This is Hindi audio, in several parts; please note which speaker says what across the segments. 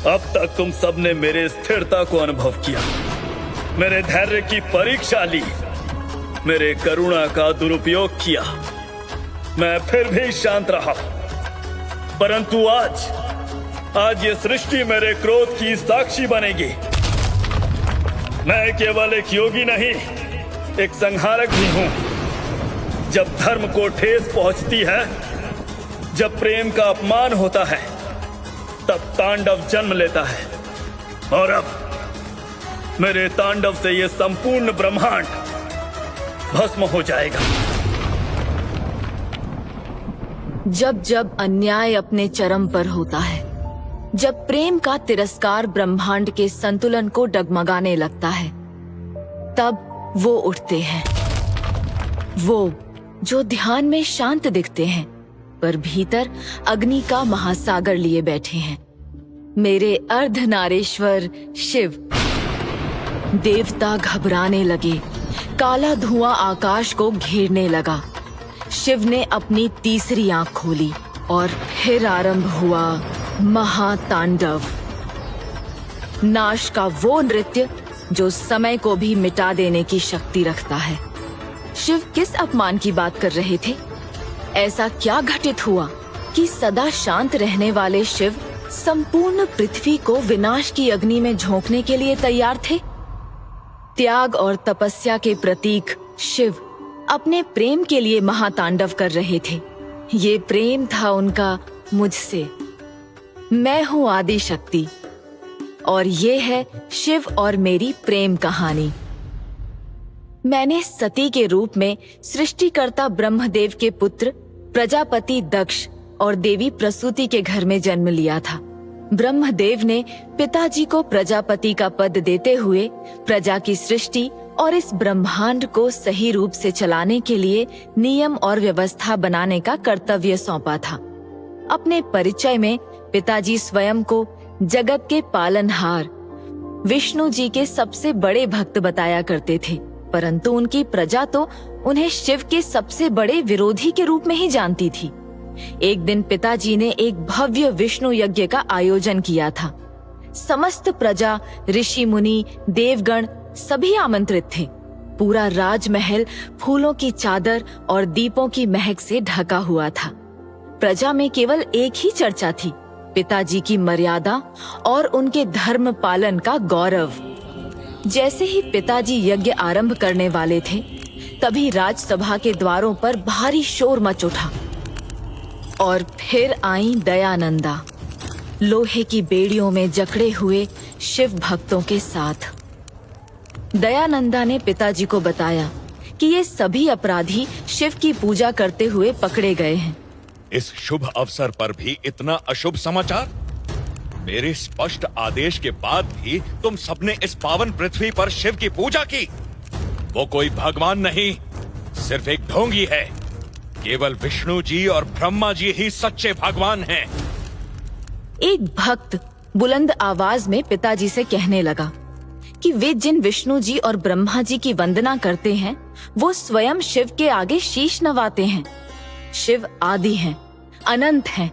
Speaker 1: अब तक तुम सबने मेरे स्थिरता को अनुभव किया, मेरे धैर्य की परीक्षा ली, मेरे करुणा का दुरुपयोग किया। मैं फिर भी शांत रहा, परंतु आज ये सृष्टि मेरे क्रोध की साक्षी बनेगी। मैं केवल एक योगी नहीं, एक संहारक भी हूं। जब धर्म को ठेस पहुंचती है, जब प्रेम का अपमान होता है, तब तांडव जन्म लेता है। और अब मेरे तांडव से यह संपूर्ण ब्रह्मांड भस्म हो जाएगा।
Speaker 2: जब जब अन्याय अपने चरम पर होता है, जब प्रेम का तिरस्कार ब्रह्मांड के संतुलन को डगमगाने लगता है, तब वो उठते हैं। वो जो ध्यान में शांत दिखते हैं, पर भीतर अग्नि का महासागर लिए बैठे हैं। मेरे अर्धनारेश्वर शिव। देवता घबराने लगे, काला धुआं आकाश को घेरने लगा। शिव ने अपनी तीसरी आंख खोली और फिर आरंभ हुआ महातांडव। नाश का वो नृत्य जो समय को भी मिटा देने की शक्ति रखता है। शिव किस अपमान की बात कर रहे थे? ऐसा क्या घटित हुआ कि सदा शांत रहने वाले शिव संपूर्ण पृथ्वी को विनाश की अग्नि में झोंकने के लिए तैयार थे? त्याग और तपस्या के प्रतीक शिव अपने प्रेम के लिए महातांडव कर रहे थे। ये प्रेम था उनका मुझसे। मैं हूँ आदि शक्ति और ये है शिव और मेरी प्रेम कहानी। मैंने सती के रूप में सृष्टिकर्ता ब्रह्मदेव के पुत्र प्रजापति दक्ष और देवी प्रसूति के घर में जन्म लिया था। ब्रह्मदेव ने पिताजी को प्रजापति का पद देते हुए प्रजा की सृष्टि और इस ब्रह्मांड को सही रूप से चलाने के लिए नियम और व्यवस्था बनाने का कर्तव्य सौंपा था। अपने परिचय में पिताजी स्वयं को जगत के पालनहार विष्णु जी के सबसे बड़े भक्त बताया करते थे, परंतु उनकी प्रजा तो उन्हें शिव के सबसे बड़े विरोधी के रूप में ही जानती थी। एक दिन पिताजी ने एक भव्य विष्णु यज्ञ का आयोजन किया था। समस्त प्रजा, ऋषि मुनि, देवगण सभी आमंत्रित थे। पूरा राजमहल फूलों की चादर और दीपों की महक से ढका हुआ था। प्रजा में केवल एक ही चर्चा थी, पिताजी की मर्यादा और उनके धर्म पालन का गौरव। जैसे ही पिताजी यज्ञ आरंभ करने वाले थे, तभी राजसभा के द्वारों पर भारी शोर मच उठा और फिर आई दयानंदा, लोहे की बेड़ियों में जकड़े हुए शिव भक्तों के साथ। दयानंदा ने पिताजी को बताया कि ये सभी अपराधी शिव की पूजा करते हुए पकड़े गए हैं।
Speaker 3: इस शुभ अवसर पर भी इतना अशुभ समाचार? मेरे स्पष्ट आदेश के बाद भी तुम सबने इस पावन पृथ्वी पर शिव की पूजा की। वो कोई भगवान नहीं, सिर्फ एक ढोंगी है। केवल विष्णु जी और ब्रह्मा जी ही सच्चे भगवान हैं।
Speaker 2: एक भक्त बुलंद आवाज में पिताजी से कहने लगा कि वे जिन विष्णु जी और ब्रह्मा जी की वंदना करते हैं, वो स्वयं शिव के आगे शीश नवाते हैं। शिव आदि हैं, अनंत हैं,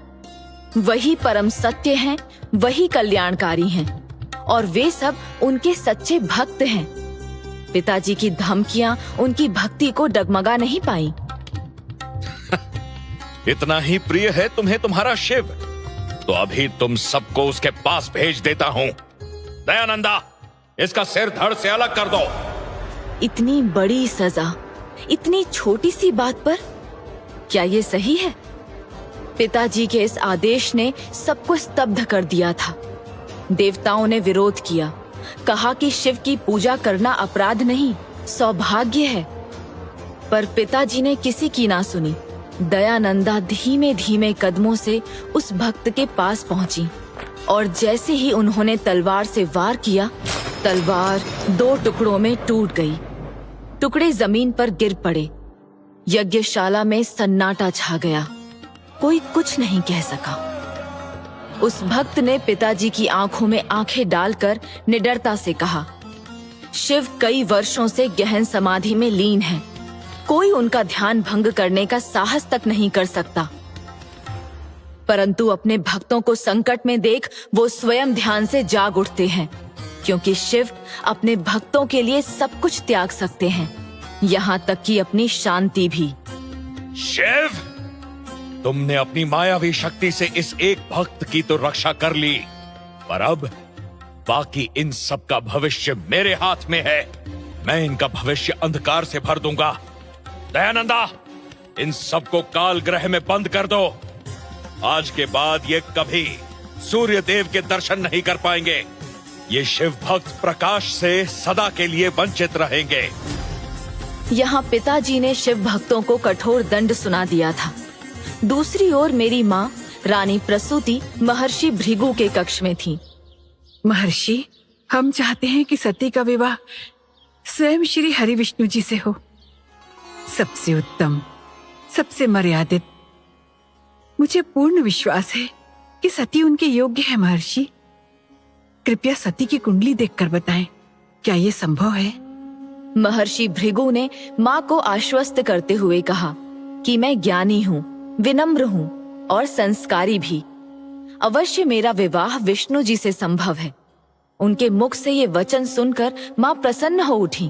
Speaker 2: वही परम सत्य हैं, वही कल्याणकारी हैं और वे सब उनके सच्चे भक्त हैं। पिताजी की धमकियां उनकी भक्ति को डगमगा नहीं पाई।
Speaker 3: इतना ही प्रिय है तुम्हें तुम्हारा शिव, तो अभी तुम सबको उसके पास भेज देता हूँ। दयानंदा, इसका सिर धड़ से अलग कर दो।
Speaker 2: इतनी बड़ी सजा इतनी छोटी सी बात पर, क्या ये सही है? पिताजी के इस आदेश ने सबको स्तब्ध कर दिया था। देवताओं ने विरोध किया, कहा कि शिव की पूजा करना अपराध नहीं, सौभाग्य है। पर पिताजी ने किसी की ना सुनी। दयानंदा धीमे धीमे कदमों से उस भक्त के पास पहुंची और जैसे ही उन्होंने तलवार से वार किया, तलवार दो टुकड़ों में टूट गई। टुकड़े जमीन पर गिर पड़े। यज्ञशाला में सन्नाटा छा गया। कोई कुछ नहीं कह सका। उस भक्त ने पिताजी की आंखों में आंखें डालकर निडरता से कहा, शिव कई वर्षों से गहन समाधि में लीन है। कोई उनका ध्यान भंग करने का साहस तक नहीं कर सकता। परंतु अपने भक्तों को संकट में देख वो स्वयं ध्यान से जाग उठते हैं, क्योंकि शिव अपने भक्तों के लिए सब कुछ त्याग सकते हैं, यहाँ तक कि अपनी शांति भी।
Speaker 3: शिव, तुमने अपनी मायावी शक्ति से इस एक भक्त की तो रक्षा कर ली, पर अब बाकी इन सब का भविष्य मेरे हाथ में है। मैं इनका भविष्य अंधकार से भर दूंगा। दयानंदा, इन सबको काल ग्रह में बंद कर दो। आज के बाद ये कभी सूर्य देव के दर्शन नहीं कर पाएंगे। ये शिव भक्त प्रकाश से सदा के लिए वंचित रहेंगे।
Speaker 2: यहाँ पिताजी ने शिव भक्तों को कठोर दंड सुना दिया था। दूसरी ओर मेरी माँ रानी प्रसूति महर्षि भृगु के कक्ष में थी।
Speaker 4: महर्षि, हम चाहते हैं कि सती का विवाह स्वयं श्री हरि विष्णु जी से हो, सबसे उत्तम, सबसे मर्यादित। मुझे पूर्ण विश्वास है कि सती उनके योग्य है। महर्षि, कृपया सती की कुंडली देखकर बताएं, क्या ये संभव है?
Speaker 2: महर्षि भृगु ने माँ को आश्वस्त करते हुए कहा कि मैं ज्ञानी हूँ, विनम्र हूँ और संस्कारी भी। अवश्य मेरा विवाह विष्णु जी से संभव है। उनके मुख से ये वचन सुनकर माँ प्रसन्न हो उठी।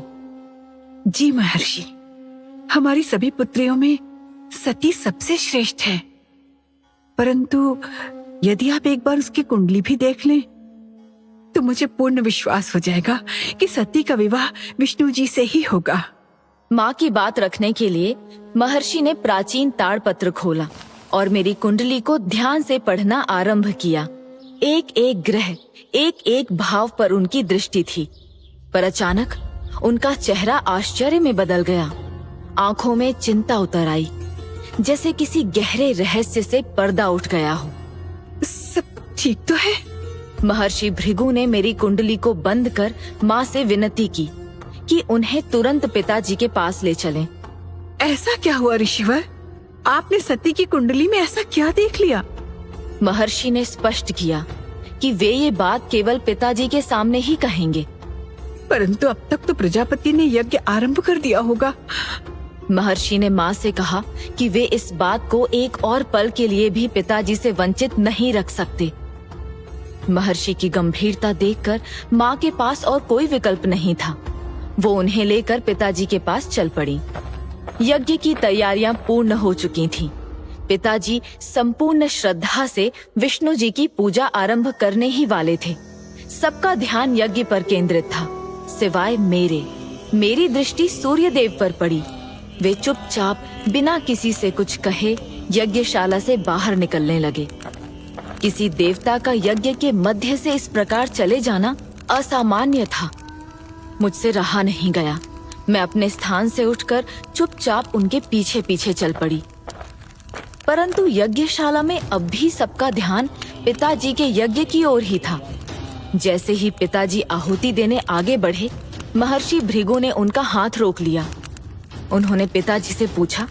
Speaker 4: जी महर्षि, हमारी सभी पुत्रियों में सती सबसे श्रेष्ठ है, परंतु यदि आप एक बार उसकी कुंडली भी देख लें तो मुझे पूर्ण विश्वास हो जाएगा कि सती का विवाह विष्णु जी से ही होगा।
Speaker 2: माँ की बात रखने के लिए महर्षि ने प्राचीन ताड़पत्र खोला और मेरी कुंडली को ध्यान से पढ़ना आरंभ किया। एक एक ग्रह, एक एक भाव पर उनकी दृष्टि थी, पर अचानक उनका चेहरा आश्चर्य में बदल गया। आंखों में चिंता उतर आई, जैसे किसी गहरे रहस्य से पर्दा उठ गया हो।
Speaker 4: सब ठीक तो है?
Speaker 2: महर्षि भृगु ने मेरी कुंडली को बंद कर माँ से विनती की कि उन्हें तुरंत पिताजी के पास ले चलें।
Speaker 4: ऐसा क्या हुआ ऋषिवर? आपने सती की कुंडली में ऐसा क्या देख लिया?
Speaker 2: महर्षि ने स्पष्ट किया कि वे ये बात केवल पिताजी के सामने ही कहेंगे।
Speaker 4: परंतु अब तक तो प्रजापति ने यज्ञ आरंभ कर दिया होगा।
Speaker 2: महर्षि ने माँ से कहा कि वे इस बात को एक और पल के लिए भी पिताजी से वंचित नहीं रख सकते। महर्षि की गंभीरता देखकर माँ के पास और कोई विकल्प नहीं था। वो उन्हें लेकर पिताजी के पास चल पड़ी। यज्ञ की तैयारियां पूर्ण हो चुकी थीं। पिताजी संपूर्ण श्रद्धा से विष्णु जी की पूजा आरंभ करने ही वाले थे। सबका ध्यान यज्ञ पर केंद्रित था, सिवाय मेरे। मेरी दृष्टि सूर्य देव पर पड़ी। वे चुपचाप बिना किसी से कुछ कहे यज्ञशाला से बाहर निकलने लगे। किसी देवता का यज्ञ के मध्य से इस प्रकार चले जाना असामान्य था। मुझसे रहा नहीं गया। मैं अपने स्थान से उठकर चुपचाप उनके पीछे पीछे चल पड़ी। परंतु यज्ञशाला में अब भी सबका ध्यान पिताजी के यज्ञ की ओर ही था। जैसे ही पिताजी आहुति देने आगे बढ़े, महर्षि भृगु ने उनका हाथ रोक लिया। उन्होंने पिताजी से पूछा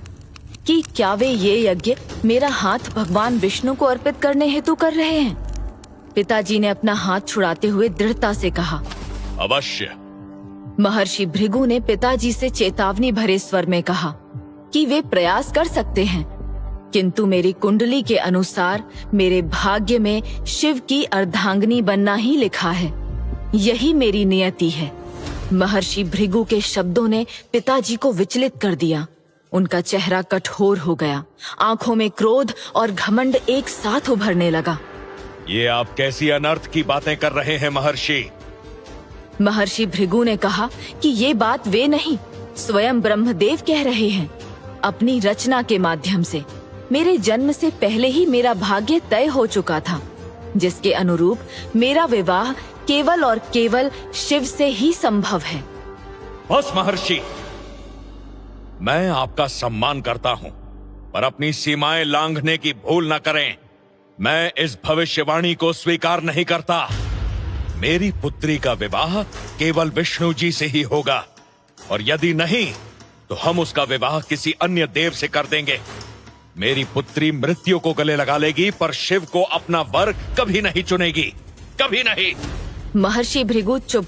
Speaker 2: कि क्या वे ये यज्ञ मेरा हाथ भगवान विष्णु को अर्पित करने हेतु कर रहे हैं? पिताजी ने अपना हाथ छुड़ाते हुए दृढ़ता से कहा,
Speaker 3: अवश्य।
Speaker 2: महर्षि भृगु ने पिताजी से चेतावनी भरे स्वर में कहा कि वे प्रयास कर सकते हैं, किंतु मेरी कुंडली के अनुसार मेरे भाग्य में शिव की अर्धांगिनी बनना ही लिखा है। यही मेरी नियति है। महर्षि भृगु के शब्दों ने पिताजी को विचलित कर दिया। उनका चेहरा कठोर हो गया। आंखों में क्रोध और घमंड एक साथ उभरने लगा।
Speaker 3: ये आप कैसी अनर्थ की बातें कर रहे हैं महर्षि?
Speaker 2: महर्षि भृगु ने कहा कि ये बात वे नहीं, स्वयं ब्रह्मदेव कह रहे हैं। अपनी रचना के माध्यम से मेरे जन्म से पहले ही मेरा भाग्य तय हो चुका था, जिसके अनुरूप मेरा विवाह केवल और केवल शिव से ही संभव है।
Speaker 3: बस महर्षि, मैं आपका सम्मान करता हूं, पर अपनी सीमाएं लांघने की भूल न करें। मैं इस भविष्यवाणी को स्वीकार नहीं करता। मेरी पुत्री का विवाह केवल विष्णु जी से ही होगा, और यदि नहीं तो हम उसका विवाह किसी अन्य देव से कर देंगे। मेरी पुत्री मृत्यु को गले लगा लेगी, पर शिव को अपना वर कभी नहीं चुनेगी, कभी नहीं।
Speaker 2: महर्षि भृगु चुप